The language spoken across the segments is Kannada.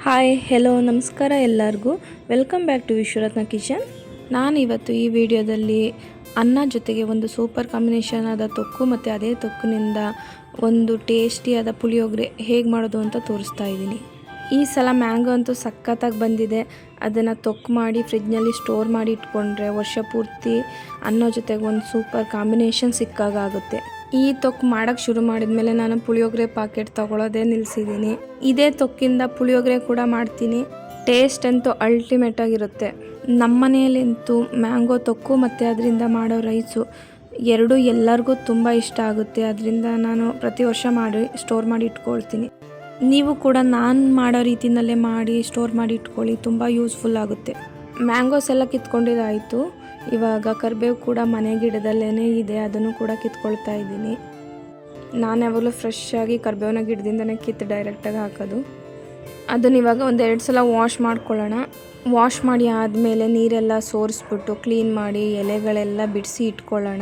ಹಾಯ್ ಹೆಲೋ ನಮಸ್ಕಾರ ಎಲ್ಲರಿಗೂ. Welcome back to Vishwaratna kitchen. ನಾನಿವತ್ತು ಈ ವಿಡಿಯೋದಲ್ಲಿ ಅನ್ನ ಜೊತೆಗೆ ಒಂದು ಸೂಪರ್ ಕಾಂಬಿನೇಷನ್ ಆದ ತೊಕ್ಕು ಮತ್ತು ಅದೇ ತೊಕ್ಕಿನಿಂದ ಒಂದು ಟೇಸ್ಟಿಯಾದ ಪುಳಿಯೋಗರೆ ಹೇಗೆ ಮಾಡೋದು ಅಂತ ತೋರಿಸ್ತಾ ಇದ್ದೀನಿ. ಈ ಸಲ ಮ್ಯಾಂಗೋ ಅಂತೂ ಸಖತ್ತಾಗಿ ಬಂದಿದೆ. ಅದನ್ನು ತೊಕ್ಕು ಮಾಡಿ ಫ್ರಿಜ್ನಲ್ಲಿ ಸ್ಟೋರ್ ಮಾಡಿ ಇಟ್ಕೊಂಡ್ರೆ ವರ್ಷ ಪೂರ್ತಿ ಅನ್ನೋ ಜೊತೆಗೆ ಒಂದು ಸೂಪರ್ ಕಾಂಬಿನೇಷನ್ ಸಿಕ್ಕಾಗುತ್ತೆ. ಈ ತೊಕ್ಕು ಮಾಡೋಕ್ಕೆ ಶುರು ಮಾಡಿದ್ಮೇಲೆ ನಾನು ಪುಳಿಯೋಗರೆ ಪಾಕೆಟ್ ತೊಗೊಳ್ಳೋದೇ ನಿಲ್ಲಿಸಿದ್ದೀನಿ. ಇದೇ ತೊಕ್ಕಿಂದ ಪುಳಿಯೋಗರೆ ಕೂಡ ಮಾಡ್ತೀನಿ. ಟೇಸ್ಟ್ ಅಂತೂ ಅಲ್ಟಿಮೇಟ್ ಆಗಿರುತ್ತೆ. ನಮ್ಮ ಮನೆಯಲ್ಲಂತೂ ಮ್ಯಾಂಗೋ ತೊಕ್ಕು ಮತ್ತು ಅದರಿಂದ ಮಾಡೋ ರೈಸು ಎರಡೂ ಎಲ್ಲರಿಗೂ ತುಂಬ ಇಷ್ಟ ಆಗುತ್ತೆ. ಅದರಿಂದ ನಾನು ಪ್ರತಿ ವರ್ಷ ಮಾಡಿ ಸ್ಟೋರ್ ಮಾಡಿ ಇಟ್ಕೊಳ್ತೀನಿ. ನೀವು ಕೂಡ ನಾನು ಮಾಡೋ ರೀತಿಯಲ್ಲೇ ಮಾಡಿ ಸ್ಟೋರ್ ಮಾಡಿ ಇಟ್ಕೊಳ್ಳಿ, ತುಂಬ ಯೂಸ್ಫುಲ್ ಆಗುತ್ತೆ. ಮ್ಯಾಂಗೋಸ್ ಎಲ್ಲ ಕಿತ್ಕೊಂಡಿದ್ದಾಯಿತು. ಇವಾಗ ಕರಿಬೇವು ಕೂಡ ಮನೆ ಗಿಡದಲ್ಲೇ ಇದೆ, ಅದನ್ನು ಕೂಡ ಕಿತ್ಕೊಳ್ತಾ ಇದ್ದೀನಿ. ನಾನು ಯಾವಾಗಲೂ ಫ್ರೆಶ್ ಆಗಿ ಕರಿಬೇವಿನ ಗಿಡದಿಂದನೇ ಕಿತ್ತು ಡೈರೆಕ್ಟಾಗಿ ಹಾಕೋದು. ಅದನ್ನು ಇವಾಗ ಒಂದೆರಡು ಸಲ ವಾಶ್ ಮಾಡ್ಕೊಳ್ಳೋಣ. ವಾಶ್ ಮಾಡಿ ಆದಮೇಲೆ ನೀರೆಲ್ಲ ಸೋರಿಸ್ಬಿಟ್ಟು ಕ್ಲೀನ್ ಮಾಡಿ ಎಲೆಗಳೆಲ್ಲ ಬಿಡಿಸಿ ಇಟ್ಕೊಳ್ಳೋಣ.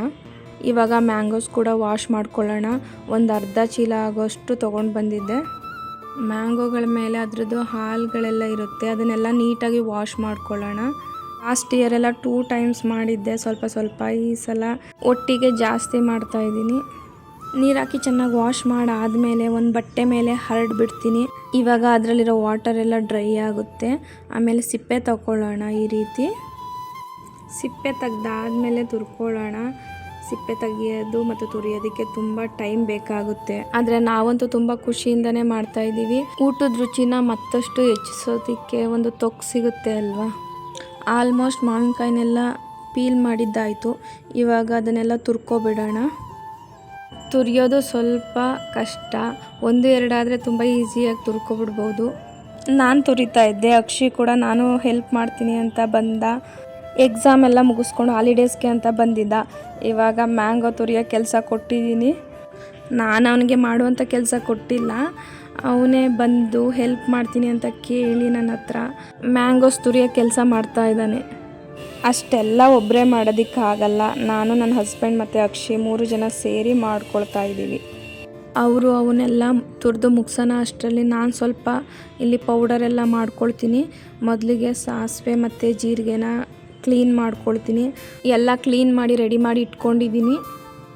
ಇವಾಗ ಮ್ಯಾಂಗೋಸ್ ಕೂಡ ವಾಶ್ ಮಾಡ್ಕೊಳ್ಳೋಣ. ಒಂದು ಅರ್ಧ ಚೀಲ ಆಗೋಷ್ಟು ತೊಗೊಂಡು ಬಂದಿದ್ದೆ. ಮ್ಯಾಂಗೋಗಳ ಮೇಲೆ ಅದರದ್ದು ಹಾಲುಗಳೆಲ್ಲ ಇರುತ್ತೆ, ಅದನ್ನೆಲ್ಲ ನೀಟಾಗಿ ವಾಶ್ ಮಾಡ್ಕೊಳ್ಳೋಣ. ಲಾಸ್ಟ್ ಇಯರೆಲ್ಲ 2 ಟೈಮ್ಸ್ ಮಾಡಿದ್ದೆ, ಸ್ವಲ್ಪ ಈ ಸಲ ಒಟ್ಟಿಗೆ ಜಾಸ್ತಿ ಮಾಡ್ತಾಯಿದ್ದೀನಿ. ನೀರು ಹಾಕಿ ಚೆನ್ನಾಗಿ ವಾಶ್ ಮಾಡಾದಮೇಲೆ ಒಂದು ಬಟ್ಟೆ ಮೇಲೆ ಹರಡ್ಬಿಡ್ತೀನಿ. ಇವಾಗ ಅದರಲ್ಲಿರೋ ವಾಟರ್ ಎಲ್ಲ ಡ್ರೈ ಆಗುತ್ತೆ. ಆಮೇಲೆ ಸಿಪ್ಪೆ ತಗೊಳ್ಳೋಣ. ಈ ರೀತಿ ಸಿಪ್ಪೆ ತೆಗ್ದಾದ್ಮೇಲೆ ತುರ್ಕೊಳ್ಳೋಣ. ಸಿಪ್ಪೆ ತೆಗಿಯೋದು ಮತ್ತು ತುರಿಯೋದಕ್ಕೆ ತುಂಬ ಟೈಮ್ ಬೇಕಾಗುತ್ತೆ. ಆದರೆ ನಾವಂತೂ ತುಂಬ ಖುಷಿಯಿಂದನೇ ಮಾಡ್ತಾಯಿದ್ದೀವಿ. ಊಟದ ರುಚಿನ ಮತ್ತಷ್ಟು ಹೆಚ್ಚಿಸೋದಕ್ಕೆ ಒಂದು ತೊಕ್ಕು ಸಿಗುತ್ತೆ ಅಲ್ವಾ. ಆಲ್ಮೋಸ್ಟ್ ಮಾವಿನಕಾಯಿನೆಲ್ಲ ಪೀಲ್ ಮಾಡಿದ್ದಾಯಿತು. ಇವಾಗ ಅದನ್ನೆಲ್ಲ ತುರ್ಕೊಬಿಡೋಣ. ತುರಿಯೋದು ಸ್ವಲ್ಪ ಕಷ್ಟ, 1-2 ಆದರೆ ತುಂಬ ಈಸಿಯಾಗಿ ತುರ್ಕೊಬಿಡ್ಬೋದು. ನಾನು ತುರಿತಾ ಇದ್ದೆ, ಅಕ್ಷಿ ಕೂಡ ನಾನು ಹೆಲ್ಪ್ ಮಾಡ್ತೀನಿ ಅಂತ ಬಂದ. ಎಕ್ಸಾಮ್ ಎಲ್ಲ ಮುಗಿಸ್ಕೊಂಡು ಹಾಲಿಡೇಸ್ಗೆ ಅಂತ ಬಂದಿದ್ದ. ಇವಾಗ ಮ್ಯಾಂಗೋ ತುರಿಯೋ ಕೆಲಸ ಕೊಟ್ಟಿದ್ದೀನಿ. ನಾನು ಅವನಿಗೆ ಮಾಡುವಂಥ ಕೆಲಸ ಕೊಟ್ಟಿಲ್ಲ, ಅವನೇ ಬಂದು ಹೆಲ್ಪ್ ಮಾಡ್ತೀನಿ ಅಂತ ಕೇಳಿ ನನ್ನ ಹತ್ರ ಮ್ಯಾಂಗೋಸ್ ತುರಿಯೋ ಕೆಲಸ ಮಾಡ್ತಾ ಇದ್ದಾನೆ. ಅಷ್ಟೆಲ್ಲ ಒಬ್ಬರೇ ಮಾಡೋದಕ್ಕಾಗಲ್ಲ. ನಾನು ನನ್ನ ಹಸ್ಬೆಂಡ್ ಮತ್ತು ಅಕ್ಷಿ 3 ಜನ ಸೇರಿ ಮಾಡ್ಕೊಳ್ತಾ ಇದ್ದೀವಿ. ಅವನ್ನೆಲ್ಲ ತುರಿದು ಮುಗಿಸೋಣ ಅಷ್ಟರಲ್ಲಿ ನಾನು ಸ್ವಲ್ಪ ಇಲ್ಲಿ ಪೌಡರೆಲ್ಲ ಮಾಡ್ಕೊಳ್ತೀನಿ. ಮೊದಲಿಗೆ ಸಾಸಿವೆ ಮತ್ತು ಜೀರಿಗೆನ ಕ್ಲೀನ್ ಮಾಡ್ಕೊಳ್ತೀನಿ. ಎಲ್ಲ ಕ್ಲೀನ್ ಮಾಡಿ ರೆಡಿ ಮಾಡಿ ಇಟ್ಕೊಂಡಿದ್ದೀನಿ.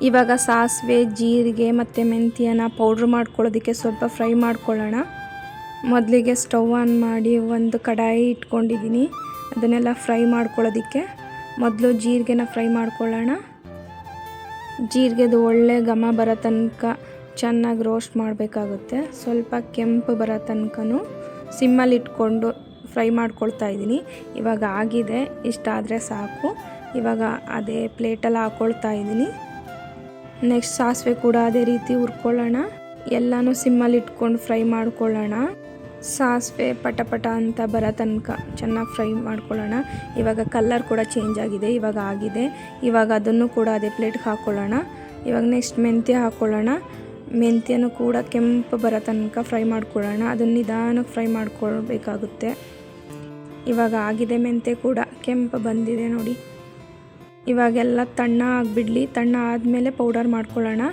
ಇವಾಗ ಸಾಸಿವೆ, ಜೀರಿಗೆ ಮತ್ತು ಮೆಂತ್ಯನ ಪೌಡ್ರ್ ಮಾಡ್ಕೊಳ್ಳೋದಕ್ಕೆ ಸ್ವಲ್ಪ ಫ್ರೈ ಮಾಡ್ಕೊಳ್ಳೋಣ. ಮೊದಲಿಗೆ ಸ್ಟವ್ ಆನ್ ಮಾಡಿ ಒಂದು ಕಡಾಯಿ ಇಟ್ಕೊಂಡಿದ್ದೀನಿ. ಅದನ್ನೆಲ್ಲ ಫ್ರೈ ಮಾಡ್ಕೊಳ್ಳೋದಕ್ಕೆ ಮೊದಲು ಜೀರಿಗೆನ ಫ್ರೈ ಮಾಡ್ಕೊಳ್ಳೋಣ. ಜೀರಿಗೆದು ಒಳ್ಳೆ ಘಮ ಬರೋ ತನಕ ಚೆನ್ನಾಗಿ ರೋಸ್ಟ್ ಮಾಡಬೇಕಾಗುತ್ತೆ. ಸ್ವಲ್ಪ ಕೆಂಪು ಬರೋ ತನಕನೂ ಸಿಮ್ಮಲ್ಲಿ ಇಟ್ಕೊಂಡು ಫ್ರೈ ಮಾಡ್ಕೊಳ್ತಾ ಇದ್ದೀನಿ. ಇವಾಗ ಆಗಿದೆ, ಇಷ್ಟಾದರೆ ಸಾಕು. ಇವಾಗ ಅದೇ ಪ್ಲೇಟಲ್ಲಿ ಹಾಕ್ಕೊಳ್ತಾ ಇದ್ದೀನಿ. ನೆಕ್ಸ್ಟ್ ಸಾಸಿವೆ ಕೂಡ ಅದೇ ರೀತಿ ಹುರ್ಕೊಳ್ಳೋಣ. ಎಲ್ಲನೂ ಸಿಮ್ಮಲ್ಲಿ ಇಟ್ಕೊಂಡು ಫ್ರೈ ಮಾಡ್ಕೊಳ್ಳೋಣ. ಸಾಸಿವೆ ಪಟ ಅಂತ ಬರೋ ತನಕ ಚೆನ್ನಾಗಿ ಫ್ರೈ ಮಾಡ್ಕೊಳ್ಳೋಣ. ಇವಾಗ ಕಲರ್ ಕೂಡ ಚೇಂಜ್ ಆಗಿದೆ, ಇವಾಗ ಆಗಿದೆ. ಇವಾಗ ಅದನ್ನು ಕೂಡ ಅದೇ ಪ್ಲೇಟ್ಗೆ ಹಾಕ್ಕೊಳ್ಳೋಣ. ಇವಾಗ ನೆಕ್ಸ್ಟ್ ಮೆಂತ್ಯ ಹಾಕ್ಕೊಳ್ಳೋಣ. ಮೆಂತ್ಯನೂ ಕೂಡ ಕೆಂಪು ಬರೋ ತನಕ ಫ್ರೈ ಮಾಡ್ಕೊಳ್ಳೋಣ. ಅದನ್ನು ನಿಧಾನಕ್ಕೆ ಫ್ರೈ ಮಾಡ್ಕೊಳ್ಬೇಕಾಗುತ್ತೆ. ಇವಾಗ ಆಗಿದೆ, ಮೆಂತ್ಯ ಕೂಡ ಕೆಂಪು ಬಂದಿದೆ ನೋಡಿ. ಇವಾಗೆಲ್ಲ ತಣ್ಣ ಆಗಿಬಿಡಲಿ. ತಣ್ಣ ಆದಮೇಲೆ ಪೌಡರ್ ಮಾಡ್ಕೊಳ್ಳೋಣ.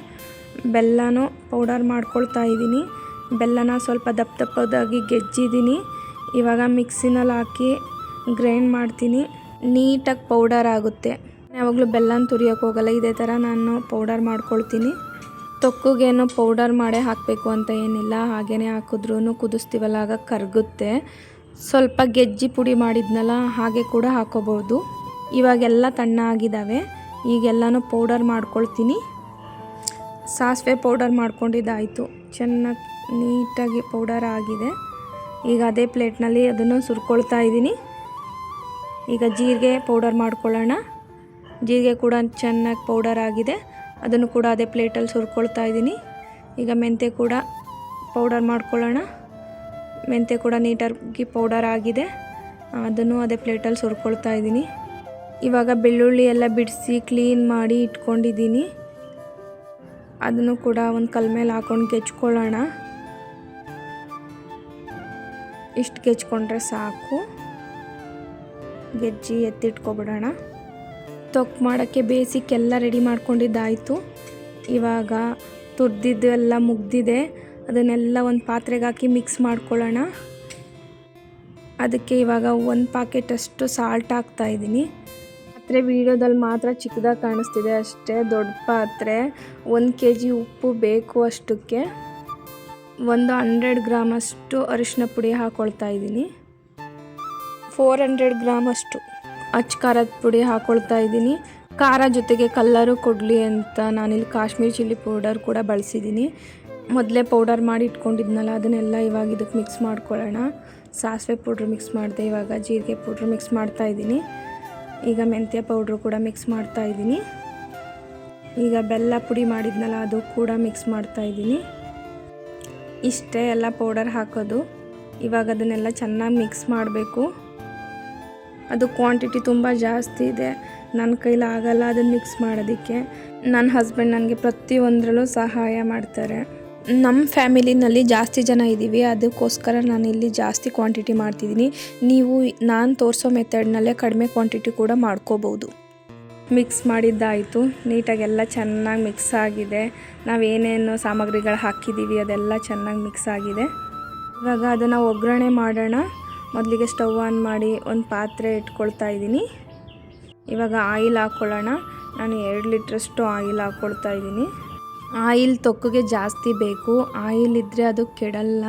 ಬೆಲ್ಲನೂ ಪೌಡರ್ ಮಾಡ್ಕೊಳ್ತಾ ಇದ್ದೀನಿ. ಬೆಲ್ಲನ ಸ್ವಲ್ಪ ದಪ್ಪದಾಗಿ ಗೆಜ್ಜಿದ್ದೀನಿ. ಇವಾಗ ಮಿಕ್ಸಿನಲ್ಲಿ ಹಾಕಿ ಗ್ರೈಂಡ್ ಮಾಡ್ತೀನಿ. ನೀಟಾಗಿ ಪೌಡರ್ ಆಗುತ್ತೆ. ಯಾವಾಗಲೂ ಬೆಲ್ಲನ ತುರಿಯೋಕೆ ಹೋಗಲ್ಲ, ಇದೇ ಥರ ನಾನು ಪೌಡರ್ ಮಾಡ್ಕೊಳ್ತೀನಿ. ತೊಕ್ಕುಗೇನು ಪೌಡರ್ ಮಾಡೇ ಹಾಕಬೇಕು ಅಂತ ಏನಿಲ್ಲ, ಹಾಗೇ ಹಾಕಿದ್ರೂ ಕುದಿಸ್ತೀವಲ್ಲ ಆಗ ಕರಗುತ್ತೆ. ಸ್ವಲ್ಪ ಗೆಜ್ಜಿ ಪುಡಿ ಮಾಡಿದ್ನಲ್ಲ ಹಾಗೆ ಕೂಡ ಹಾಕೋಬೋದು. ಇವಾಗೆಲ್ಲ ತಣ್ಣ ಆಗಿದ್ದಾವೆ. ಈಗೆಲ್ಲನೂ ಪೌಡರ್ ಮಾಡ್ಕೊಳ್ತೀನಿ. ಸಾಸಿವೆ ಪೌಡರ್ ಮಾಡ್ಕೊಂಡಿದ್ದಾಯಿತು. ಚೆನ್ನಾಗಿ ನೀಟಾಗಿ ಪೌಡರ್ ಆಗಿದೆ. ಈಗ ಅದೇ ಪ್ಲೇಟ್ನಲ್ಲಿ ಅದನ್ನು ಸುರ್ಕೊಳ್ತಾ ಇದ್ದೀನಿ. ಈಗ ಜೀರಿಗೆ ಪೌಡರ್ ಮಾಡ್ಕೊಳ್ಳೋಣ. ಜೀರಿಗೆ ಕೂಡ ಚೆನ್ನಾಗಿ ಪೌಡರ್ ಆಗಿದೆ. ಅದನ್ನು ಕೂಡ ಅದೇ ಪ್ಲೇಟಲ್ಲಿ ಸುರ್ಕೊಳ್ತಾ ಇದ್ದೀನಿ. ಈಗ ಮೆಂತ್ಯ ಕೂಡ ಪೌಡರ್ ಮಾಡ್ಕೊಳ್ಳೋಣ. ಮೆಂತ್ಯ ಕೂಡ ನೀಟಾಗಿ ಪೌಡರ್ ಆಗಿದೆ. ಅದನ್ನು ಅದೇ ಪ್ಲೇಟಲ್ಲಿ ಸುರ್ಕೊಳ್ತಾ ಇದ್ದೀನಿ. ಇವಾಗ ಬೆಳ್ಳುಳ್ಳಿ ಎಲ್ಲ ಬಿಡಿಸಿ ಕ್ಲೀನ್ ಮಾಡಿ ಇಟ್ಕೊಂಡಿದ್ದೀನಿ. ಅದನ್ನು ಕೂಡ ಒಂದು ಕಲ್ ಮೇಲೆ ಹಾಕ್ಕೊಂಡು ಕೆಚ್ಕೊಳ್ಳೋಣ. ಇಷ್ಟು ಕೆಚ್ಕೊಂಡ್ರೆ ಸಾಕು. ಗೆಜ್ಜಿ ಎತ್ತಿಟ್ಕೊಬಿಡೋಣ. ತೊಕ್ಕು ಮಾಡೋಕ್ಕೆ ಬೇಸಿಕ್ ಎಲ್ಲ ರೆಡಿ ಮಾಡ್ಕೊಂಡಿದ್ದಾಯಿತು. ಇವಾಗ ತುರಿದಿದ್ದು ಎಲ್ಲ ಮುಗ್ದಿದೆ. ಅದನ್ನೆಲ್ಲ ಒಂದು ಪಾತ್ರೆಗೆ ಹಾಕಿ ಮಿಕ್ಸ್ ಮಾಡ್ಕೊಳ್ಳೋಣ. ಅದಕ್ಕೆ ಇವಾಗ 1 ಪ್ಯಾಕೆಟಷ್ಟು ಸಾಲ್ಟ್ ಹಾಕ್ತಾಯಿದ್ದೀನಿ. ಪಾತ್ರೆ ವೀಡಿಯೋದಲ್ಲಿ ಮಾತ್ರ ಚಿಕ್ಕದಾಗಿ ಕಾಣಿಸ್ತಿದೆ ಅಷ್ಟೇ, ದೊಡ್ಡ ಪಾತ್ರೆ. 1 kg ಉಪ್ಪು ಬೇಕು ಅಷ್ಟಕ್ಕೆ. ಒಂದು 100 ಗ್ರಾಮಷ್ಟು ಅರಿಶಿನ ಪುಡಿ ಹಾಕ್ಕೊಳ್ತಾ ಇದ್ದೀನಿ. 400 ಗ್ರಾಮಷ್ಟು ಅಚ್ಚ ಖಾರದ ಪುಡಿ ಹಾಕ್ಕೊಳ್ತಾ ಇದ್ದೀನಿ. ಖಾರ ಜೊತೆಗೆ ಕಲ್ಲರು ಕೊಡಲಿ ಅಂತ ನಾನಿಲ್ಲಿ ಕಾಶ್ಮೀರಿ ಚಿಲ್ಲಿ ಪೌಡರ್ ಕೂಡ ಬಳಸಿದ್ದೀನಿ. ಮೊದಲೇ ಪೌಡರ್ ಮಾಡಿ ಇಟ್ಕೊಂಡಿದ್ನಲ್ಲ ಅದನ್ನೆಲ್ಲ ಇವಾಗ ಇದಕ್ಕೆ ಮಿಕ್ಸ್ ಮಾಡ್ಕೊಳ್ಳೋಣ. ಸಾಸಿವೆ ಪೌಡ್ರ್ ಮಿಕ್ಸ್ ಮಾಡಿದೆ, ಇವಾಗ ಜೀರಿಗೆ ಪೌಡ್ರ್ ಮಿಕ್ಸ್ ಮಾಡ್ತಾಯಿದ್ದೀನಿ. ಈಗ ಮೆಂತ್ಯ ಪೌಡ್ರು ಕೂಡ ಮಿಕ್ಸ್ ಮಾಡ್ತಾಯಿದ್ದೀನಿ. ಈಗ ಬೆಲ್ಲ ಪುಡಿ ಮಾಡಿದ್ನಲ್ಲ ಅದು ಕೂಡ ಮಿಕ್ಸ್ ಮಾಡ್ತಾಯಿದ್ದೀನಿ. ಇಷ್ಟೇ ಎಲ್ಲ ಪೌಡರ್ ಹಾಕೋದು. ಇವಾಗ ಅದನ್ನೆಲ್ಲ ಚೆನ್ನಾಗಿ ಮಿಕ್ಸ್ ಮಾಡಬೇಕು. ಅದು ಕ್ವಾಂಟಿಟಿ ತುಂಬ ಜಾಸ್ತಿ ಇದೆ, ನನ್ನ ಕೈಲಿ ಆಗಲ್ಲ ಅದನ್ನು ಮಿಕ್ಸ್ ಮಾಡೋದಕ್ಕೆ. ನನ್ನ ಹಸ್ಬೆಂಡ್ ನನಗೆ ಪ್ರತಿಯೊಂದರಲ್ಲೂ ಸಹಾಯ ಮಾಡ್ತಾರೆ. ನಮ್ಮ ಫ್ಯಾಮಿಲಿನಲ್ಲಿ ಜಾಸ್ತಿ ಜನ ಇದ್ದೀವಿ, ಅದಕ್ಕೋಸ್ಕರ ನಾನಿಲ್ಲಿ ಜಾಸ್ತಿ ಕ್ವಾಂಟಿಟಿ ಮಾಡ್ತಿದ್ದೀನಿ. ನೀವು ನಾನು ತೋರಿಸೋ ಮೆಥಡ್ನಲ್ಲೇ ಕಡಿಮೆ ಕ್ವಾಂಟಿಟಿ ಕೂಡ ಮಾಡ್ಕೋಬೋದು. ಮಿಕ್ಸ್ ಮಾಡಿದ್ದಾಯಿತು. ನೀಟಾಗೆಲ್ಲ ಚೆನ್ನಾಗಿ ಮಿಕ್ಸ್ ಆಗಿದೆ. ನಾವೇನೇನು ಸಾಮಗ್ರಿಗಳು ಹಾಕಿದ್ದೀವಿ ಅದೆಲ್ಲ ಚೆನ್ನಾಗಿ ಮಿಕ್ಸ್ ಆಗಿದೆ. ಇವಾಗ ಅದನ್ನು ಒಗ್ಗರಣೆ ಮಾಡೋಣ. ಮೊದಲಿಗೆ ಸ್ಟವ್ ಆನ್ ಮಾಡಿ ಒಂದು ಪಾತ್ರೆ ಇಟ್ಕೊಳ್ತಾ ಇದ್ದೀನಿ. ಇವಾಗ ಆಯಿಲ್ ಹಾಕ್ಕೊಳ್ಳೋಣ. ನಾನು 2 ಲೀಟ್ರಷ್ಟು ಆಯಿಲ್ ಹಾಕ್ಕೊಳ್ತಾ ಇದ್ದೀನಿ. ಆಯಿಲ್ ತೊಕ್ಕಿಗೆ ಜಾಸ್ತಿ ಬೇಕು. ಆಯಿಲ್ ಇದ್ದರೆ ಅದು ಕೆಡಲ್ಲ.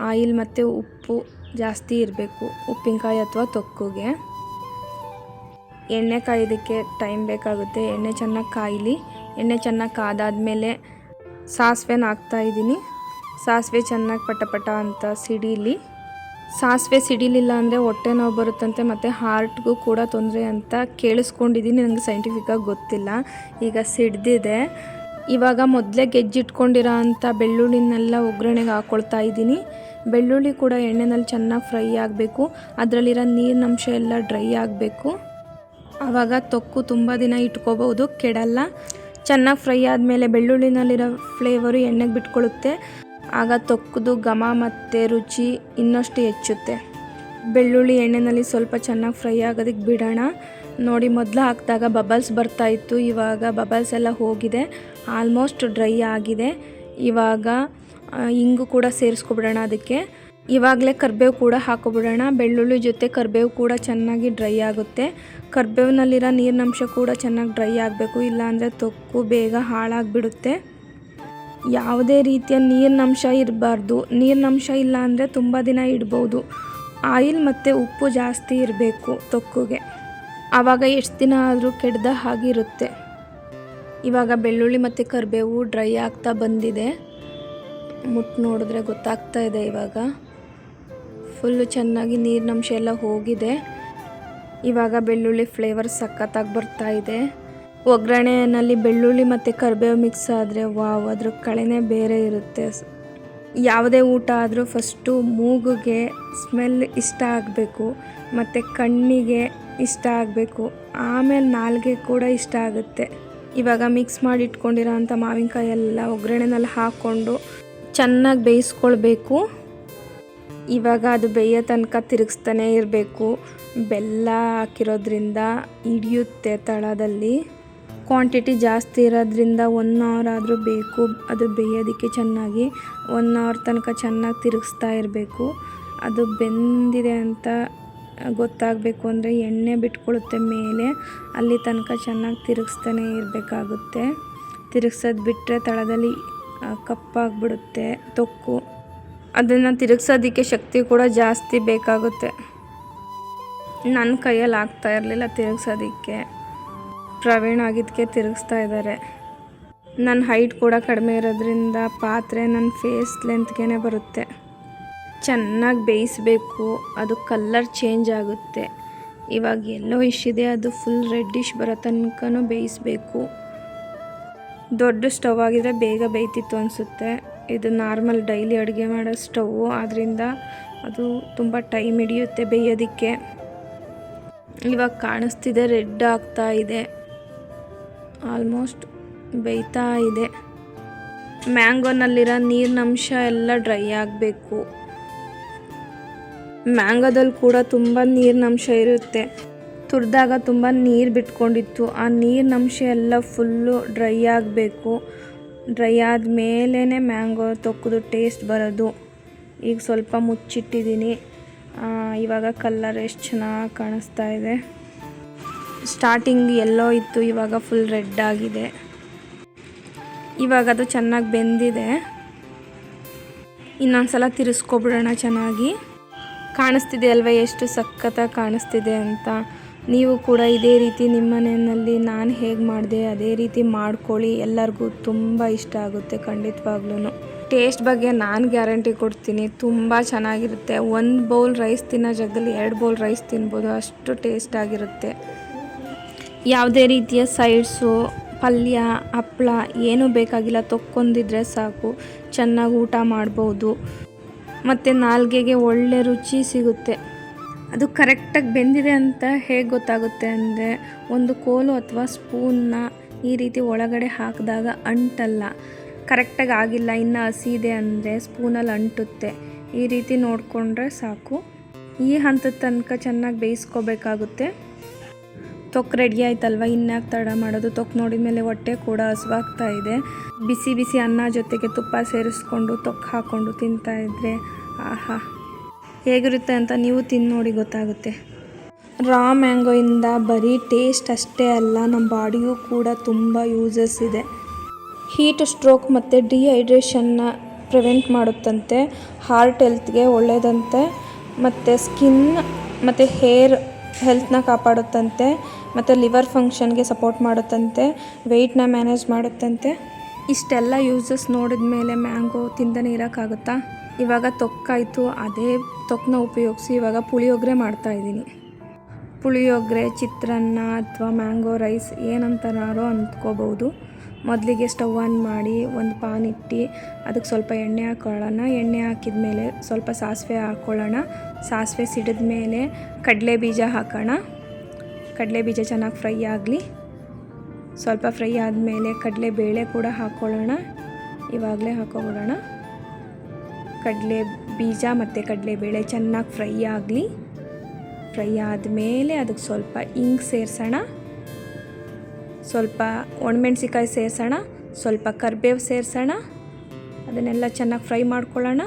ಆಯಿಲ್ ಮತ್ತು ಉಪ್ಪು ಜಾಸ್ತಿ ಇರಬೇಕು ಉಪ್ಪಿನಕಾಯಿ ಅಥವಾ ತೊಕ್ಕಿಗೆ. ಎಣ್ಣೆ ಕಾಯೋದಕ್ಕೆ ಟೈಮ್ ಬೇಕಾಗುತ್ತೆ. ಎಣ್ಣೆ ಚೆನ್ನಾಗಿ ಕಾಯಲಿ. ಎಣ್ಣೆ ಚೆನ್ನಾಗಿ ಕಾದಾದಮೇಲೆ ಸಾಸಿವೆನ ಹಾಕ್ತಾಯಿದ್ದೀನಿ. ಸಾಸಿವೆ ಚೆನ್ನಾಗಿ ಪಟ ಅಂತ ಸಿಡೀಲಿ. ಸಾಸಿವೆ ಸಿಡಿಲಿಲ್ಲ ಅಂದರೆ ಹೊಟ್ಟೆ ನೋವು ಬರುತ್ತಂತೆ ಮತ್ತು ಹಾರ್ಟ್ಗೂ ಕೂಡ ತೊಂದರೆ ಅಂತ ಕೇಳಿಸ್ಕೊಂಡಿದ್ದೀನಿ. ನನಗೆ ಸೈಂಟಿಫಿಕ್ಕಾಗಿ ಗೊತ್ತಿಲ್ಲ. ಈಗ ಸಿಡ್ದಿದೆ. ಇವಾಗ ಮೊದಲೇ ಗೆಜ್ಜಿಟ್ಕೊಂಡಿರೋ ಅಂಥ ಬೆಳ್ಳುಳ್ಳಿನೆಲ್ಲ ಒಗ್ಗರಣೆಗೆ ಹಾಕ್ಕೊಳ್ತಾ ಇದ್ದೀನಿ. ಬೆಳ್ಳುಳ್ಳಿ ಕೂಡ ಎಣ್ಣೆನಲ್ಲಿ ಚೆನ್ನಾಗಿ ಫ್ರೈ ಆಗಬೇಕು. ಅದರಲ್ಲಿರೋ ನೀರಿನಂಶ ಎಲ್ಲ ಡ್ರೈ ಆಗಬೇಕು. ಆವಾಗ ತೊಕ್ಕು ತುಂಬ ದಿನ ಇಟ್ಕೋಬೋದು, ಕೆಡಲ್ಲ. ಚೆನ್ನಾಗಿ ಫ್ರೈ ಆದಮೇಲೆ ಬೆಳ್ಳುಳ್ಳಿನಲ್ಲಿರೋ ಫ್ಲೇವರು ಎಣ್ಣೆಗೆ ಬಿಟ್ಕೊಳ್ಳುತ್ತೆ. ಆಗ ತೊಕ್ಕದು ಘಮ ಮತ್ತು ರುಚಿ ಇನ್ನಷ್ಟು ಹೆಚ್ಚುತ್ತೆ. ಬೆಳ್ಳುಳ್ಳಿ ಎಣ್ಣೆಯಲ್ಲಿ ಸ್ವಲ್ಪ ಚೆನ್ನಾಗಿ ಫ್ರೈ ಆಗೋದಕ್ಕೆ ಬಿಡೋಣ. ನೋಡಿ, ಮೊದಲು ಹಾಕಿದಾಗ ಬಬಲ್ಸ್ ಬರ್ತಾಯಿತ್ತು, ಇವಾಗ ಬಬಲ್ಸ್ ಎಲ್ಲ ಹೋಗಿದೆ, ಆಲ್ಮೋಸ್ಟ್ ಡ್ರೈ ಆಗಿದೆ. ಇವಾಗ ಇಂಗು ಕೂಡ ಸೇರಿಸ್ಕೊಬಿಡೋಣ ಅದಕ್ಕೆ. ಇವಾಗಲೇ ಕರಿಬೇವು ಕೂಡ ಹಾಕೊಬಿಡೋಣ. ಬೆಳ್ಳುಳ್ಳಿ ಜೊತೆ ಕರಿಬೇವು ಕೂಡ ಚೆನ್ನಾಗಿ ಡ್ರೈ ಆಗುತ್ತೆ. ಕರಿಬೇವಿನಲ್ಲಿರೋ ನೀರಿನಂಶ ಕೂಡ ಚೆನ್ನಾಗಿ ಡ್ರೈ ಆಗಬೇಕು, ಇಲ್ಲಾಂದರೆ ತೊಕ್ಕು ಬೇಗ ಹಾಳಾಗಿಬಿಡುತ್ತೆ. ಯಾವುದೇ ರೀತಿಯ ನೀರಿನಂಶ ಇರಬಾರ್ದು. ನೀರಿನಂಶ ಇಲ್ಲ ಅಂದರೆ ತುಂಬ ದಿನ ಇಡ್ಬೋದು. ಆಯಿಲ್ ಮತ್ತು ಉಪ್ಪು ಜಾಸ್ತಿ ಇರಬೇಕು ತೊಕ್ಕಿಗೆ, ಆವಾಗ ಎಷ್ಟು ದಿನ ಆದರೂ ಕೆಡ್ದ ಹಾಗಿರುತ್ತೆ. ಇವಾಗ ಬೆಳ್ಳುಳ್ಳಿ ಮತ್ತು ಕರಿಬೇವು ಡ್ರೈ ಆಗ್ತಾ ಬಂದಿದೆ. ಮುಟ್ಟು ನೋಡಿದ್ರೆ ಗೊತ್ತಾಗ್ತಾ ಇದೆ. ಇವಾಗ ಫುಲ್ಲು ಚೆನ್ನಾಗಿ ನೀರಿನಂಶ ಎಲ್ಲ ಹೋಗಿದೆ. ಇವಾಗ ಬೆಳ್ಳುಳ್ಳಿ ಫ್ಲೇವರ್ ಸಖತ್ತಾಗಿ ಬರ್ತಾ ಇದೆ. ಒಗ್ಗರಣೆಯಲ್ಲಿ ಬೆಳ್ಳುಳ್ಳಿ ಮತ್ತು ಕರಿಬೇವು ಮಿಕ್ಸ್ ಆದರೆ ವಾವ್, ಅದ್ರ ಕಳೆನೇ ಬೇರೆ ಇರುತ್ತೆ. ಯಾವುದೇ ಊಟ ಆದರೂ ಫಸ್ಟು ಮೂಗಿಗೆ ಸ್ಮೆಲ್ ಇಷ್ಟ ಆಗಬೇಕು, ಮತ್ತು ಕಣ್ಣಿಗೆ ಇಷ್ಟ ಆಗಬೇಕು, ಆಮೇಲೆ ನಾಲಿಗೆ ಕೂಡ ಇಷ್ಟ ಆಗುತ್ತೆ. ಇವಾಗ ಮಿಕ್ಸ್ ಮಾಡಿ ಇಟ್ಕೊಂಡಿರೋ ಅಂಥ ಮಾವಿನಕಾಯಿ ಎಲ್ಲ ಒಗ್ಗರಣೆನಲ್ಲಿ ಹಾಕ್ಕೊಂಡು ಚೆನ್ನಾಗಿ ಬೇಯಿಸ್ಕೊಳ್ಬೇಕು. ಇವಾಗ ಅದು ಬೇಯೋ ತನಕ ತಿರುಗಿಸ್ತಾನೆ ಇರಬೇಕು. ಬೆಲ್ಲ ಹಾಕಿರೋದ್ರಿಂದ ಹಿಡಿಯುತ್ತೆ ತಳದಲ್ಲಿ. ಕ್ವಾಂಟಿಟಿ ಜಾಸ್ತಿ ಇರೋದ್ರಿಂದ 1 ಅವರ್ ಆದರೂ ಬೇಕು ಅದು ಬೇಯೋದಕ್ಕೆ. ಚೆನ್ನಾಗಿ 1 ಅವರ್ ತನಕ ಚೆನ್ನಾಗಿ ತಿರುಗಿಸ್ತಾ ಇರಬೇಕು. ಅದು ಬೆಂದಿದೆ ಅಂತ ಗೊತ್ತಾಗಬೇಕು ಅಂದರೆ ಎಣ್ಣೆ ಬಿಟ್ಕೊಳ್ಳುತ್ತೆ ಮೇಲೆ, ಅಲ್ಲಿ ತನಕ ಚೆನ್ನಾಗಿ ತಿರುಗಿಸ್ತಾನೆ ಇರಬೇಕಾಗುತ್ತೆ. ತಿರುಗಿಸೋದು ಬಿಟ್ಟರೆ ತಳದಲ್ಲಿ ಕಪ್ಪಾಗಿಬಿಡುತ್ತೆ ತೊಕ್ಕು. ಅದನ್ನು ತಿರುಗಿಸೋದಕ್ಕೆ ಶಕ್ತಿ ಕೂಡ ಜಾಸ್ತಿ ಬೇಕಾಗುತ್ತೆ. ನನ್ನ ಕೈಯಲ್ಲಿ ಆಗ್ತಾ ಇರಲಿಲ್ಲ ತಿರುಗಿಸೋದಕ್ಕೆ. ಪ್ರವೀಣ್ ಆಗಿದ್ದಕ್ಕೆ ತಿರುಗಿಸ್ತಾ ಇದ್ದಾರೆ. ನನ್ನ ಹೈಟ್ ಕೂಡ ಕಡಿಮೆ ಇರೋದ್ರಿಂದ ಪಾತ್ರೆ ನನ್ನ ಫೇಸ್ ಲೆಂತ್ಗೆ ಬರುತ್ತೆ. ಚೆನ್ನಾಗಿ ಬೇಯಿಸಬೇಕು, ಅದು ಕಲ್ಲರ್ ಚೇಂಜ್ ಆಗುತ್ತೆ. ಇವಾಗ ಎಲ್ಲೋ ಇದೆ, ಅದು ಫುಲ್ ರೆಡ್ಡಿಶ್ ಬರೋ ತನಕ ಬೇಯಿಸಬೇಕು. ದೊಡ್ಡ ಸ್ಟವ್ ಆಗಿದ್ರೆ ಬೇಗ ಬೇಯ್ತಿತ್ತು ಅನಿಸುತ್ತೆ. ಇದು ನಾರ್ಮಲ್ ಡೈಲಿ ಅಡುಗೆ ಮಾಡೋ ಸ್ಟವ್ವು, ಆದ್ದರಿಂದ ಅದು ತುಂಬ ಟೈಮ್ ಹಿಡಿಯುತ್ತೆ ಬೇಯೋದಕ್ಕೆ. ಇವಾಗ ಕಾಣಿಸ್ತಿದೆ, ರೆಡ್ ಆಗ್ತಾ ಇದೆ, ಆಲ್ಮೋಸ್ಟ್ ಬೇಯ್ತಾ ಇದೆ. ಮ್ಯಾಂಗೋನಲ್ಲಿರೋ ನೀರಿನಂಶ ಎಲ್ಲ ಡ್ರೈ ಆಗಬೇಕು. ಮ್ಯಾಂಗೋದಲ್ಲಿ ಕೂಡ ತುಂಬ ನೀರಿನಂಶ ಇರುತ್ತೆ. ತುರಿದಾಗ ತುಂಬ ನೀರು ಬಿಟ್ಕೊಂಡಿತ್ತು, ಆ ನೀರಿನಂಶ ಎಲ್ಲ ಫುಲ್ಲು ಡ್ರೈ ಆಗಬೇಕು. ಡ್ರೈ ಆದಮೇಲೇ ಮ್ಯಾಂಗೋ ತೊಕ್ಕದು ಟೇಸ್ಟ್ ಬರೋದು. ಈಗ ಸ್ವಲ್ಪ ಮುಚ್ಚಿಟ್ಟಿದ್ದೀನಿ. ಇವಾಗ ಕಲರ್ ಎಷ್ಟು ಚೆನ್ನಾಗಿ ಕಾಣಿಸ್ತಾ ಇದೆ. ಸ್ಟಾರ್ಟಿಂಗ್ ಎಲ್ಲೋ ಇತ್ತು, ಇವಾಗ ಫುಲ್ ರೆಡ್ ಆಗಿದೆ. ಇವಾಗ ಅದು ಚೆನ್ನಾಗಿ ಬೆಂದಿದೆ. ಇನ್ನೊಂದ್ಸಲ ತಿರ್ಸ್ಕೊಬಿಡೋಣ. ಚೆನ್ನಾಗಿ ಕಾಣಿಸ್ತಿದೆ ಅಲ್ವಾ ಎಷ್ಟು ಸಖತ್ತಾಗಿ ಕಾಣಿಸ್ತಿದೆ ಅಂತ. ನೀವು ಕೂಡ ಇದೇ ರೀತಿ ನಿಮ್ಮ ಮನೆಯಲ್ಲಿ ನಾನು ಹೇಗೆ ಮಾಡಿದೆ ಅದೇ ರೀತಿ ಮಾಡ್ಕೊಳ್ಳಿ. ಎಲ್ಲರಿಗೂ ತುಂಬ ಇಷ್ಟ ಆಗುತ್ತೆ ಖಂಡಿತವಾಗ್ಲೂ. ಟೇಸ್ಟ್ ಬಗ್ಗೆ ನಾನು ಗ್ಯಾರಂಟಿ ಕೊಡ್ತೀನಿ, ತುಂಬ ಚೆನ್ನಾಗಿರುತ್ತೆ. 1 ಬೌಲ್ ರೈಸ್ ತಿನ್ನೋ ಜಾಗದಲ್ಲಿ 2 ಬೌಲ್ ರೈಸ್ ತಿನ್ಬೋದು, ಅಷ್ಟು ಟೇಸ್ಟ್ ಆಗಿರುತ್ತೆ. ಯಾವುದೇ ರೀತಿಯ ಸೈಡ್ಸು, ಪಲ್ಯ, ಹಪ್ಪಳ ಏನೂ ಬೇಕಾಗಿಲ್ಲ, ತೊಕ್ಕೊಂದಿದ್ರೆ ಸಾಕು, ಚೆನ್ನಾಗಿ ಊಟ ಮಾಡ್ಬೋದು. ಮತ್ತು ನಾಲ್ಗೆಗೆ ಒಳ್ಳೆ ರುಚಿ ಸಿಗುತ್ತೆ. ಅದು ಕರೆಕ್ಟಾಗಿ ಬೆಂದಿದೆ ಅಂತ ಹೇಗೆ ಗೊತ್ತಾಗುತ್ತೆ ಅಂದರೆ, ಒಂದು ಕೋಲು ಅಥವಾ ಸ್ಪೂನ್ನ ಈ ರೀತಿ ಒಳಗಡೆ ಹಾಕಿದಾಗ ಅಂಟಲ್ಲ. ಕರೆಕ್ಟಾಗಿ ಆಗಿಲ್ಲ, ಇನ್ನು ಹಸಿ ಇದೆ ಅಂದರೆ ಸ್ಪೂನಲ್ಲಿ ಅಂಟುತ್ತೆ. ಈ ರೀತಿ ನೋಡಿಕೊಂಡ್ರೆ ಸಾಕು. ಈ ಹಂತದ ತನಕ ಚೆನ್ನಾಗಿ ಬೇಯಿಸ್ಕೋಬೇಕಾಗುತ್ತೆ. ತೊಕ್ಕು ರೆಡಿ ಆಯ್ತಲ್ವ, ಇನ್ಯಾಕೆ ತಡ ಮಾಡೋದು. ತೊಕ್ಕು ನೋಡಿದ ಮೇಲೆ ಹೊಟ್ಟೆ ಕೂಡ ಹಸಿವಾಗ್ತಾ ಇದೆ. ಬಿಸಿ ಬಿಸಿ ಅನ್ನ ಜೊತೆಗೆ ತುಪ್ಪ ಸೇರಿಸ್ಕೊಂಡು ತೊಕ್ಕು ಹಾಕ್ಕೊಂಡು ತಿಂತಾಯಿದ್ರೆ ಆಹಾ ಹೇಗಿರುತ್ತೆ ಅಂತ ನೀವು ತಿಂದು ನೋಡಿ ಗೊತ್ತಾಗುತ್ತೆ. ರಾ ಮ್ಯಾಂಗೋಯಿಂದ ಬರೀ ಟೇಸ್ಟ್ ಅಷ್ಟೇ ಅಲ್ಲ, ನಮ್ಮ ಬಾಡಿಗೂ ಕೂಡ ತುಂಬ ಯೂಸಸ್ ಇದೆ. ಹೀಟ್ ಸ್ಟ್ರೋಕ್ ಮತ್ತು ಡಿಹೈಡ್ರೇಷನ್ನ ಪ್ರಿವೆಂಟ್ ಮಾಡುತ್ತಂತೆ, ಹಾರ್ಟ್ ಹೆಲ್ತ್ಗೆ ಒಳ್ಳೆಯದಂತೆ, ಮತ್ತು ಸ್ಕಿನ್ ಮತ್ತು ಹೇರ್ ಹೆಲ್ತ್ನ ಕಾಪಾಡುತ್ತಂತೆ, ಮತ್ತು ಲಿವರ್ ಫಂಕ್ಷನ್ಗೆ ಸಪೋರ್ಟ್ ಮಾಡುತ್ತಂತೆ, ವೆಯ್ಟ್ನ ಮ್ಯಾನೇಜ್ ಮಾಡುತ್ತಂತೆ. ಇಷ್ಟೆಲ್ಲ ಯೂಸಸ್ ನೋಡಿದ ಮೇಲೆ ಮ್ಯಾಂಗೋ ತಿಂದನೇ ಇರೋಕ್ಕಾಗುತ್ತಾ. ಇವಾಗ ತೊಕ್ಕಾಯಿತು, ಅದೇ ತೊಕ್ಕನ್ನ ಉಪಯೋಗಿಸಿ ಇವಾಗ ಪುಳಿಯೋಗರೆ ಮಾಡ್ತಾಯಿದ್ದೀನಿ. ಪುಳಿಯೋಗರೆ, ಚಿತ್ರಾನ್ನ ಅಥವಾ ಮ್ಯಾಂಗೋ ರೈಸ್ ಏನಂತಾರೋ ಅಂದ್ಕೋಬೋದು. ಮೊದಲಿಗೆ ಸ್ಟವ್ ಆನ್ ಮಾಡಿ ಒಂದು ಪಾನ್ ಇಟ್ಟು ಅದಕ್ಕೆ ಸ್ವಲ್ಪ ಎಣ್ಣೆ ಹಾಕ್ಕೊಳ್ಳೋಣ. ಎಣ್ಣೆ ಹಾಕಿದ ಮೇಲೆ ಸ್ವಲ್ಪ ಸಾಸಿವೆ ಹಾಕ್ಕೊಳ್ಳೋಣ. ಸಾಸಿವೆ ಸಿಡಿದ ಮೇಲೆ ಕಡಲೆ ಬೀಜ ಹಾಕೋಣ. ಕಡಲೆ ಬೀಜ ಚೆನ್ನಾಗಿ ಫ್ರೈ ಆಗಲಿ. ಸ್ವಲ್ಪ ಫ್ರೈ ಆದಮೇಲೆ ಕಡಲೆ ಬೇಳೆ ಕೂಡ ಹಾಕ್ಕೊಳ್ಳೋಣ. ಇವಾಗಲೇ ಹಾಕ್ಕೊಬಿಡೋಣ. ಕಡಲೆ ಬೀಜ ಮತ್ತು ಕಡಲೆ ಬೇಳೆ ಚೆನ್ನಾಗಿ ಫ್ರೈ ಆಗಲಿ. ಫ್ರೈ ಆದಮೇಲೆ ಅದಕ್ಕೆ ಸ್ವಲ್ಪ ಇಂಗು ಸೇರಿಸೋಣ, ಸ್ವಲ್ಪ ಒಣಮೆಣ್ಸಿಕಾಯಿ ಸೇರಿಸೋಣ, ಸ್ವಲ್ಪ ಕರಿಬೇವು ಸೇರಿಸೋಣ. ಅದನ್ನೆಲ್ಲ ಚೆನ್ನಾಗಿ ಫ್ರೈ ಮಾಡ್ಕೊಳ್ಳೋಣ.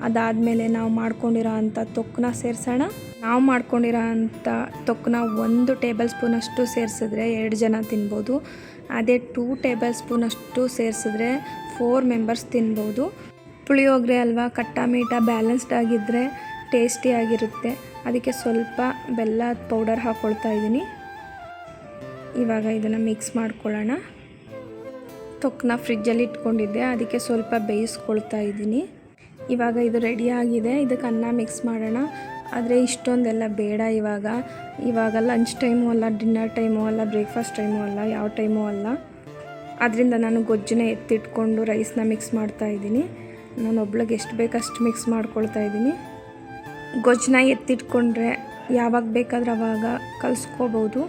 ಅದಾದಮೇಲೆ ನಾವು ಮಾಡ್ಕೊಂಡಿರೋ ಅಂಥ ತೊಕ್ಕನ್ನ ಸೇರಿಸೋಣ. ನಾವು ಮಾಡ್ಕೊಂಡಿರೋ ಅಂಥ ತೊಕ್ಕನ್ನ 1 ಟೇಬಲ್ ಸ್ಪೂನಷ್ಟು ಸೇರಿಸಿದ್ರೆ 2 ಜನ ತಿನ್ಬೋದು. ಅದೇ 2 ಟೇಬಲ್ ಸ್ಪೂನಷ್ಟು ಸೇರಿಸಿದ್ರೆ 4 ಮೆಂಬರ್ಸ್ ತಿನ್ಬೋದು. ಪುಳಿಯೋಗರೆ ಅಲ್ವಾ, ಖಟ್ಟ ಮೀಠ ಬ್ಯಾಲೆನ್ಸ್ಡ್ ಆಗಿದ್ದರೆ ಟೇಸ್ಟಿಯಾಗಿರುತ್ತೆ. ಅದಕ್ಕೆ ಸ್ವಲ್ಪ ಬೆಲ್ಲದ ಪೌಡರ್ ಹಾಕ್ಕೊಳ್ತಾ ಇದ್ದೀನಿ. ಇವಾಗ ಇದನ್ನು ಮಿಕ್ಸ್ ಮಾಡ್ಕೊಳ್ಳೋಣ. ತೊಕ್ಕನ್ನ ಫ್ರಿಜ್ಜಲ್ಲಿ ಇಟ್ಕೊಂಡಿದ್ದೆ, ಅದಕ್ಕೆ ಸ್ವಲ್ಪ ಬೇಯಿಸ್ಕೊಳ್ತಾ ಇದ್ದೀನಿ. ಇವಾಗ ಇದು ರೆಡಿಯಾಗಿದೆ. ಇದಕ್ಕೆ ಅನ್ನ ಮಿಕ್ಸ್ ಮಾಡೋಣ. ಆದರೆ ಇಷ್ಟೊಂದೆಲ್ಲ ಬೇಡ. ಇವಾಗ ಲಂಚ್ ಟೈಮು ಅಲ್ಲ, ಡಿನ್ನರ್ ಟೈಮು ಅಲ್ಲ, ಬ್ರೇಕ್ಫಾಸ್ಟ್ ಟೈಮು ಅಲ್ಲ, ಯಾವ ಟೈಮು ಅಲ್ಲ. ಅದರಿಂದ ನಾನು ಗೊಜ್ಜನ್ನ ಎತ್ತಿಟ್ಕೊಂಡು ರೈಸ್ನ ಮಿಕ್ಸ್ ಮಾಡ್ತಾಯಿದ್ದೀನಿ. ನಾನು ಒಬ್ಳಿಗೆ ಎಷ್ಟು ಬೇಕಷ್ಟು ಮಿಕ್ಸ್ ಮಾಡ್ಕೊಳ್ತಾ ಇದ್ದೀನಿ. ಗೊಜ್ಜನ್ನ ಎತ್ತಿಟ್ಕೊಂಡ್ರೆ ಯಾವಾಗ ಬೇಕಾದ್ರೆ ಆವಾಗ ಕಲಿಸ್ಕೋಬೋದು.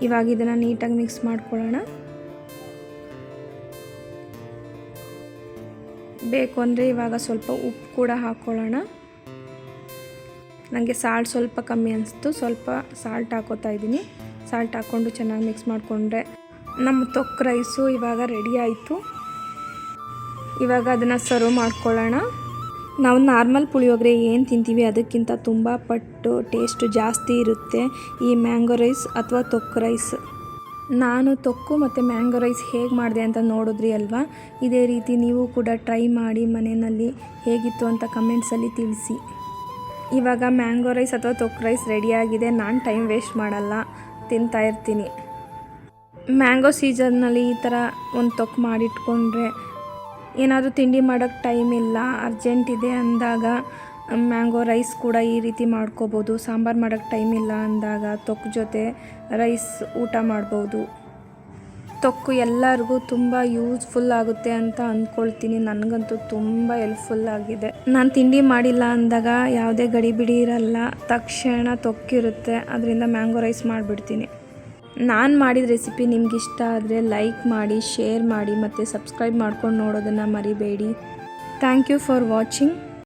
ಇವಾಗ ಇದನ್ನು ನೀಟಾಗಿ ಮಿಕ್ಸ್ ಮಾಡ್ಕೊಳ್ಳೋಣ. ಬೇಕು ಅಂದರೆ ಇವಾಗ ಸ್ವಲ್ಪ ಉಪ್ಪು ಕೂಡ ಹಾಕ್ಕೊಳ್ಳೋಣ. ನನಗೆ ಸಾಲ್ಟ್ ಸ್ವಲ್ಪ ಕಮ್ಮಿ ಅನಿಸ್ತು, ಸ್ವಲ್ಪ ಸಾಲ್ಟ್ ಹಾಕೋತಾ ಇದ್ದೀನಿ. ಸಾಲ್ಟ್ ಹಾಕ್ಕೊಂಡು ಚೆನ್ನಾಗಿ ಮಿಕ್ಸ್ ಮಾಡಿಕೊಂಡ್ರೆ ನಮ್ಮ ತೊಕ್ಕು ರೈಸು ಇವಾಗ ರೆಡಿ ಆಯಿತು. ಇವಾಗ ಅದನ್ನು ಸರ್ವ್ ಮಾಡ್ಕೊಳ್ಳೋಣ. ನಾವು ನಾರ್ಮಲ್ ಪುಳಿಯೋಗರೆ ಏನು ತಿಂತೀವಿ ಅದಕ್ಕಿಂತ ತುಂಬ ಪಟ್ಟು ಟೇಸ್ಟು ಜಾಸ್ತಿ ಇರುತ್ತೆ ಈ ಮ್ಯಾಂಗೋ ರೈಸ್ ಅಥವಾ ತೊಕ್ಕು ರೈಸ್. ನಾನು ತೊಕ್ಕು ಮತ್ತು ಮ್ಯಾಂಗೋ ರೈಸ್ ಹೇಗೆ ಮಾಡಿದೆ ಅಂತ ನೋಡಿದ್ರಿ ಅಲ್ವಾ. ಇದೇ ರೀತಿ ನೀವು ಕೂಡ ಟ್ರೈ ಮಾಡಿ ಮನೆಯಲ್ಲಿ ಹೇಗಿತ್ತು ಅಂತ ಕಮೆಂಟ್ಸಲ್ಲಿ ತಿಳಿಸಿ. ಇವಾಗ ಮ್ಯಾಂಗೋ ರೈಸ್ ಅಥವಾ ತೊಕ್ಕು ರೈಸ್ ರೆಡಿಯಾಗಿದೆ. ನಾನು ಟೈಮ್ ವೇಸ್ಟ್ ಮಾಡಲ್ಲ, ತಿಂತಾಯಿರ್ತೀನಿ. ಮ್ಯಾಂಗೋ ಸೀಸನ್ನಲ್ಲಿ ಈ ಥರ ಒಂದು ತೊಕ್ಕು ಮಾಡಿಟ್ಕೊಂಡ್ರೆ ಏನಾದರೂ ತಿಂಡಿ ಮಾಡೋಕ್ಕೆ ಟೈಮ್ ಇಲ್ಲ, ಅರ್ಜೆಂಟ್ ಇದೆ ಅಂದಾಗ ಮ್ಯಾಂಗೋ ರೈಸ್ ಕೂಡ ಈ ರೀತಿ ಮಾಡ್ಕೋಬೋದು. ಸಾಂಬಾರು ಮಾಡೋಕ್ಕೆ ಟೈಮ್ ಇಲ್ಲ ಅಂದಾಗ ತೊಕ್ಕು ಜೊತೆ ರೈಸ್ ಊಟ ಮಾಡ್ಬೋದು. ತೊಕ್ಕು ಎಲ್ಲರಿಗೂ ತುಂಬ ಯೂಸ್ಫುಲ್ ಆಗುತ್ತೆ ಅಂತ ಅಂದ್ಕೊಳ್ತೀನಿ. ನನಗಂತೂ ತುಂಬ ಹೆಲ್ಪ್ಫುಲ್ ಆಗಿದೆ. ನಾನು ತಿಂಡಿ ಮಾಡಿಲ್ಲ ಅಂದಾಗ ಯಾವುದೇ ಗಡಿಬಿಡಿ ಇರಲ್ಲ, ತಕ್ಷಣ ತೊಕ್ಕಿರುತ್ತೆ. ಅದರಿಂದ ಮ್ಯಾಂಗೋ ರೈಸ್ ಮಾಡಿಬಿಡ್ತೀನಿ. ನಾನು ಮಾಡಿದ ರೆಸಿಪಿ ನಿಮ್ಗೆ ಇಷ್ಟ ಆದರೆ ಲೈಕ್ ಮಾಡಿ, ಶೇರ್ ಮಾಡಿ ಮತ್ತು ಸಬ್ಸ್ಕ್ರೈಬ್ ಮಾಡ್ಕೊಂಡು ನೋಡೋದನ್ನು ಮರಿಬೇಡಿ. Thank you for watching.